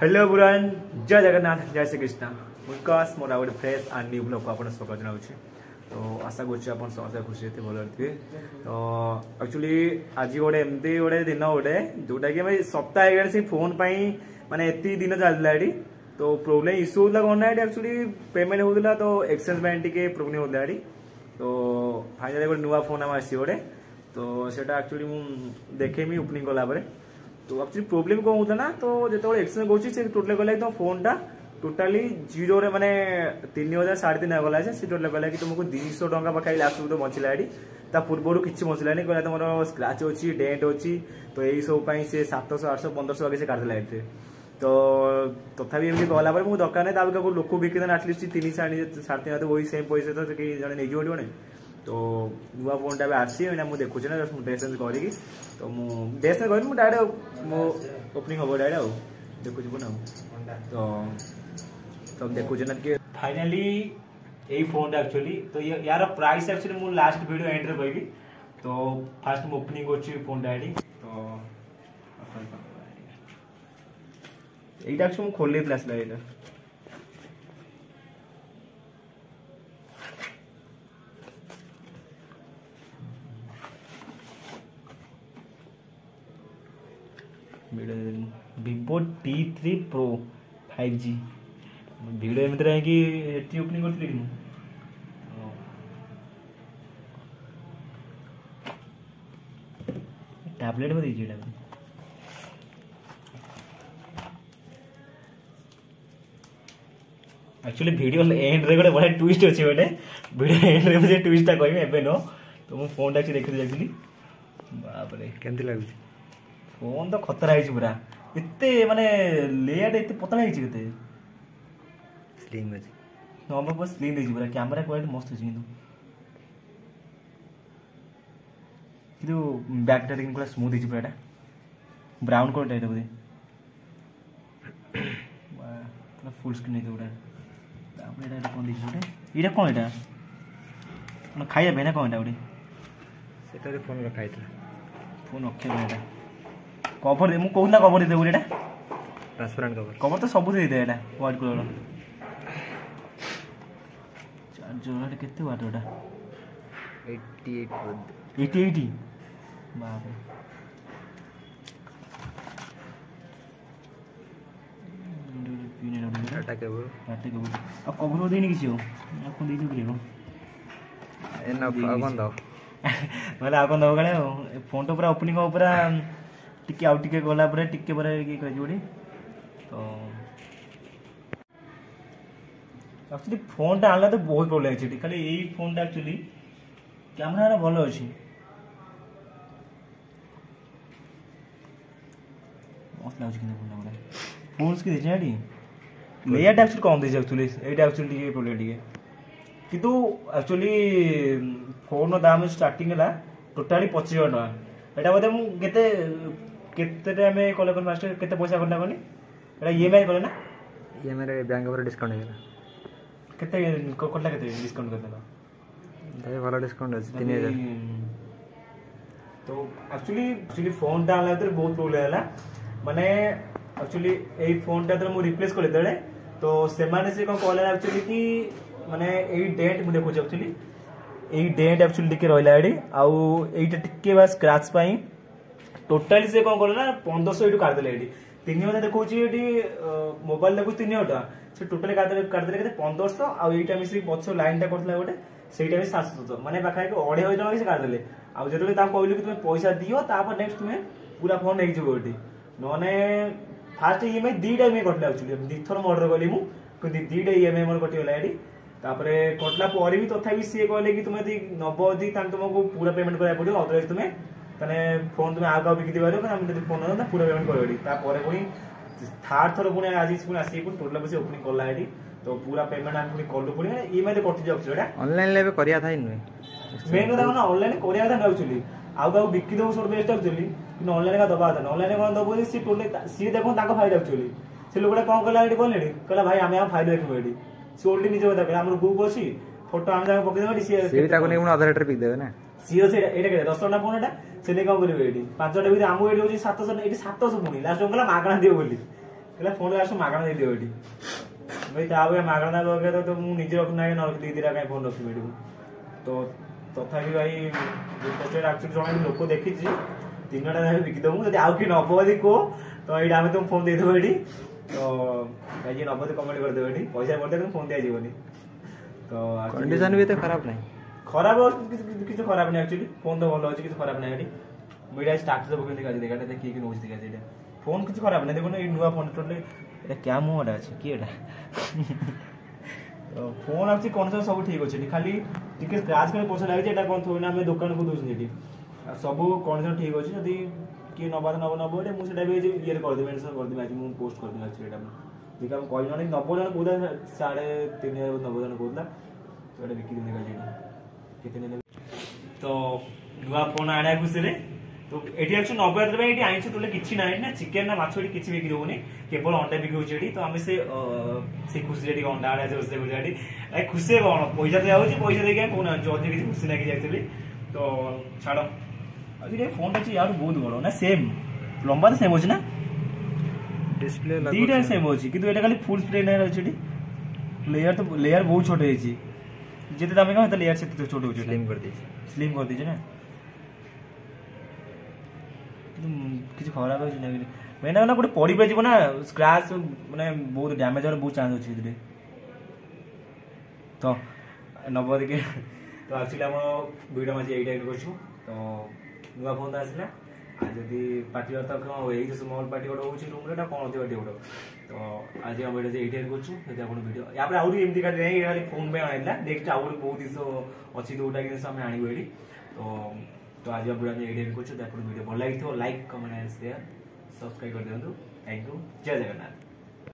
Hello बुरान जय जगन्नाथ जय श्री कृष्ण विकास मोर गोटे फ्रेश एंड न्यू ब्लॉग को आप स्वागत जनाऊँ। तो आशा कर समस्त खुशी थे भल थे। तो एक्चुअली आज गोटे एमती गोटे दिन गोटे जोटा कि सप्ताह से फोन माने एति दिन चलता है। तो प्रोब्लेम इश्यू होता कौन एक्चुअली पेमेंट होता तो एक्सचेंज बैंक टी प्रोब्लेम होता। तो फाइनाली गोटे नुआ फोन आम आसी गोटे तो सेटा एक्चुअली मुझे देखेमी ओपनिंग कला तो एक्चुअली प्रोब्लेम कौन होता ना तो जो एक्सचेंज कर टोटल गला तो फोन टा टोटाली जीरो रे माने 3000 3,500 गला से टोटल गला कि तुमको 200 टंका पाखाई लास्ट तो बचला ता पूर्व किसी बचलानी कहला तुम स्क्राच अच्छी डेट अच्छी तो यही सब से 700 800 1500 आगे से काटला तो तथापि एमती गला मुझे दरकार नहीं लोक बिकते आटलिस्ट 3,500 वही सेम पैसा तो जड़े नहीं जोड़े तो नुआ फोन टा आसी मुझे देखुचे ना ड्रेस चेंज करी तो मुझे ड्रेस कर डायरेक्ट मो ओपनिंग हम डायरेक्ट देखुचे ना तो तब देखुचे ना कि फाइनाली यही फोन एक्चुअली तो यार प्राइस एक्चुअली मुझे लास्ट वीडियो एंड रे कहबी। तो फास्ट मुझे ओपनिंग कर फोन डायरेक्ट तो এইটা एक्चुअली मुझे खोल आसला ये Vivo T3 Pro 5G video एमती रहे कि एटी ओपनिंग करती कि टैबलेट में दीजिए एक्चुअली वीडियो एंड रे गोटे बड़ा ट्विस्ट अच्छे गोटे वीडियो एंड रे मुझे ट्विस्टा कहबी एबे नो तो मु फोन टा देखि जाइली बाप रे केमती लागु फोन तो खतरा है पूरा इतने माने लेयर इतने पतला है केते स्लिम है नॉर्मल बस स्लिम है पूरा कैमरा क्वालिटी मस्त है किंतु बैक टा पूरा स्मूथ है पूरा ब्राउन कलर टाइप बोले पूरा फुल स्क्रीन है पूरा तापर एटा कोन दिस बोले इटा कोन एटा न खाइया बेना कोन एटा बोले सेटा रे फोन रखा है फोन रखे बेटा कवर दे मु कहला कवर दे एटा ट्रांसपेरेंट कवर तो सब दे दे एटा व्हाइट कलर चार्जर केते वाट एटा 88 बाप रे टाटा केबल अब कवर देनी किसी हो आपको दे दियो एना आगन दो मतलब आगन दो गले फोन तो पूरा ओपनिंग हो पूरा टिके आउ टिके गला पूरा टिके पूरा की कर जोड़ी तो एक्चुअली फोन टा आला तो बहुत प्रॉब्लम है खाली यही फोन टा एक्चुअली कैमरा रा भलो अछि मस्त लागछ कि फोन टा फोन के देछाडी लेयर टा एक्चुअली कम देछ एक्चुअली एटा एक्चुअली के प्रॉब्लम टिके किंतु एक्चुअली फोन दाम स्टार्टिंग है टोटाली 25,000 टका एटा बोधे मु केते केते टाइम कले कोन मास्टर केते पैसा करना कोनी एटा ईएमआई करे ना ईएमआई रे बैंक पर डिस्काउंट हेला केते कोटला केते डिस्काउंट कर देला दे वाला डिस्काउंट है 3,000 तो एक्चुअली फोन टा आला तो बहुत प्रॉब्लम हैला माने एक्चुअली एई फोन टा तो मु रिप्लेस कर देले तो से माने से को कहला एक्चुअली कि माने एई डेट मु देखो एक्चुअली एई डेट एक्चुअली टिके रहला एडी आउ एईटा टिके बस स्क्रैच पाई टोटाली से कौन कला ना 1500 एटू काट देले एडी 3000 देखौची एडी मोबाइल देखौ 3000 टका से टोटली काट देले केते 1500 आ एटा मिसी पछो लाइन टा करथला गोटे सेटा भी 700 माने पाखा के 2,500 टका से काट देले आ जेतले ता कहलु कि तुमे पैसा दियो तापर नेक्स्ट तुमे पूरा फोन नै जइबो एडी नने फास्ट ईएमआई दीटा में कटला एक्चुअली दिथर ऑर्डर कली मु कि दीटा ईएमआई मोर कटिला एडी तापरे कटला पर भी तथापि सी कहले कि तुमे दी नबदी तान तुमको पूरा पेमेंट करा पड़ियो अदरवाइज तुमे तने फोन तुम आगे बिकि दिबारो ना हम फोन ना पूरा पेमेंट करबडी ता परे पुनी थर्ड थरो पुनी आज पुनी आसी पुनी टोटल बसे ओपनिंग करला एडी तो पूरा पेमेंट हम पुनी करलु पुनी ईएमआई कटि जाउ छडा ऑनलाइन लेबे करिया थाइ नै मेन तो ना ऑनलाइन करिया था एक्चुअली आउ बिकि दो सर बेस्ट एक्चुअली कि ऑनलाइन का दबा था ऑनलाइन कोन दबो सी टोटल सी देखो ताको फायदा एक्चुअली से लोगडा कोन कला एडी बोलेडी कहला भाई हमें फायदा देखबो एडी से ओल्डी निजे बता कहला हमर ग्रुप अछि फोटो हम जाके पकि देबो सी ताको नै उन आधार रेट पिक देबे ना सी से एटा के 10 टका फोन एटा से नै कम करबे एडी 5 टका भी आमो एडी होची 700 एडी 700 पुनी लास्ट गला मागणा दियो बोली କହିଲା ଫୋନ୍ ଲାଷ୍ଟ ମାଗଣା ଦେଇଦିଅ ଏଠି ଭାଇ ତାପରେ ମାଗଣା ଲଗେଇବା ତ ମୁଁ ନିଜେ ରଖୁନା ନ ଦିଦିଟା କାଇଁ ଫୋନ୍ ରଖିବି ଏଠି ତ ତଥାପି ଭାଇ ଆକ୍ଚୁଆଲି ଜଣେ ଲୋକ ଦେଖିଛି 3ଟା ଯାକ ବିକିଦେବୁ ଯଦି ଆଉ କିଏ ନବ ଯଦି କୁହ ତ ଏଇଟା ଆମେ ତୁମକୁ ଫୋନ୍ ଦେଇଦେବୁ ଏଠି ତ ଭାଇ ଯିଏ ନବ କମେଣ୍ଟ କରିଦେବ ଏଠି ପଇସା ପଡ଼ିଲେ ଫୋନ୍ ଦିଆଯିବନି ତ କଣ୍ଡିସନ ବି ତ ଖରାପ ନାହିଁ ଖରାପ କିଛି ଖରାପ ନାହିଁ ଆକ୍ଚୁଆଲି ଫୋନ୍ ତ ଭଲ ଅଛି କିଛି ଖରାପ ନାହିଁ ଏଠି ମୁଁ ଏଇଟା ଷ୍ଟାର୍ଟସ୍ ପକେଇଲି କାଲି ଦେଖା କିଏ ନେଉଛି ଦେଖା ସେଇଟା ଫୋନ୍ କିଛି ଖରାପ ନାହିଁ ଦେଖୁନ ଏଇ ନୂଆ ଫୋନ୍ ଟୋଟାଲି এটা কেমন ওটা আছে কি এটা ফোন আছে কোন ସବୁ ଠିକ ଅଛି ଖାଲି ଟିକେ ସ୍କ୍ରାଚ୍ କରି ପଇସା ଲାଗିଛି ଏଟା କୋন ଥୋଇନା ଆମେ ଦୋକାନକୁ ଦଉଛୁ ସେଠି ସବୁ କଣ୍ଡିସନ ଠିକ ଅଛି ଯଦି କିଏ ନବାର ନବ ଏଟା ମୁଁ ସେଟା ବି ଇଏ କରିଦେବି ମେନସନ କରିଦେବି ଆଜି ମୁଁ ପୋଷ୍ଟ କରିଦେବି ଆକ୍ଚୁଆଲି ଏଟା ଦେଖା ମୁଁ କହିଲି ଜଣେ 90 ଜଣ କହୁଥିଲା 3,500 90 ଜଣ କହୁଥିଲା ତ ଏଟା ବିକି ଦେବି କାଲି କେତେ ନେଲେ ତ ନୂଆ ଫୋନ ଆଣିବା ଖୁସିରେ तो एठी एक्चुअली 90 पे एठी आइछ तोले किछि नाही ना चिकन ना माछ एठी किछि बिक्री होउनी केवल अंडा बिक्री होउछ एठी तो हम से खुशी एठी अंडा आले जे से एठी ए खुशी कोन पैसा दे आउछ पैसा दे के फोन आउछ अधिक किछि खुशी नाही एक्चुअली तो छाड़ो अभी ये फोन अछि यार बहुत बड़ो ना सेम लंबा तो सेम होछ ना डिस्प्ले लागो दीटा सेम होछ किंतु एटा खाली फुल स्क्रीन है अछि एठी लेयर बहुत छोटे अछि जेते दामे का लेयर से छोटे होछ स्लिम कर दीजिए ना କିଛି ଖରାପ ଅଛି ନା ମେନ୍ ନା ଗୋଟେ ପଡ଼ି ଯିବ ନା ସ୍କ୍ରାଚ୍ ମାନେ ବହୁତ ଡ୍ୟାମେଜ୍ ହବାର ବହୁତ ଚାନ୍ସ ଅଛି ଏଥିରେ ତ ନବ ଟିକେ ତ ଆକ୍ଚୁଆଲି ଆମ ଭିଡ଼ିଓ ମାଝି ଏଇଟା ଏଣ୍ଡ କରୁଛୁ ତ ନୂଆ ଫୋନ୍ ତ ଆସିଲା ଆଉ ଯଦି ପାର୍ଟି ତ କ'ଣ ଏଇ ସ୍ମଲ୍ ପାର୍ଟି ଗୋଟେ ହେଉଛି ରୁମ୍ରେ ଏଇଟା କ'ଣ ଅଛି ପାର୍ଟି ଗୋଟେ ତ ଆଜି ଆମ ଭିଡ଼ିଓ ଏଇଟା ଏଣ୍ଡ କରୁଛୁ ଯଦି ଆପଣ ଭିଡ଼ିଓ ୟାପରେ ଆହୁରି ଏମିତି ଖାଲି ନାହିଁ ଖାଲି ଫୋନ୍ ପାଇଁ ଆଣିଲା ନେକ୍ସଟ ଆହୁରି ବହୁତ ଜିନିଷ ଅଛି ଯେଉଁଟା କି ଜିନିଷ ଆମେ ଆଣିବୁ ଏଠି तो आज आप वीडियो एडिट करछु देखो वीडियो भल लागिथो like comment and share subscribe कर दियंतु थैंक यू जय जगन्नाथ।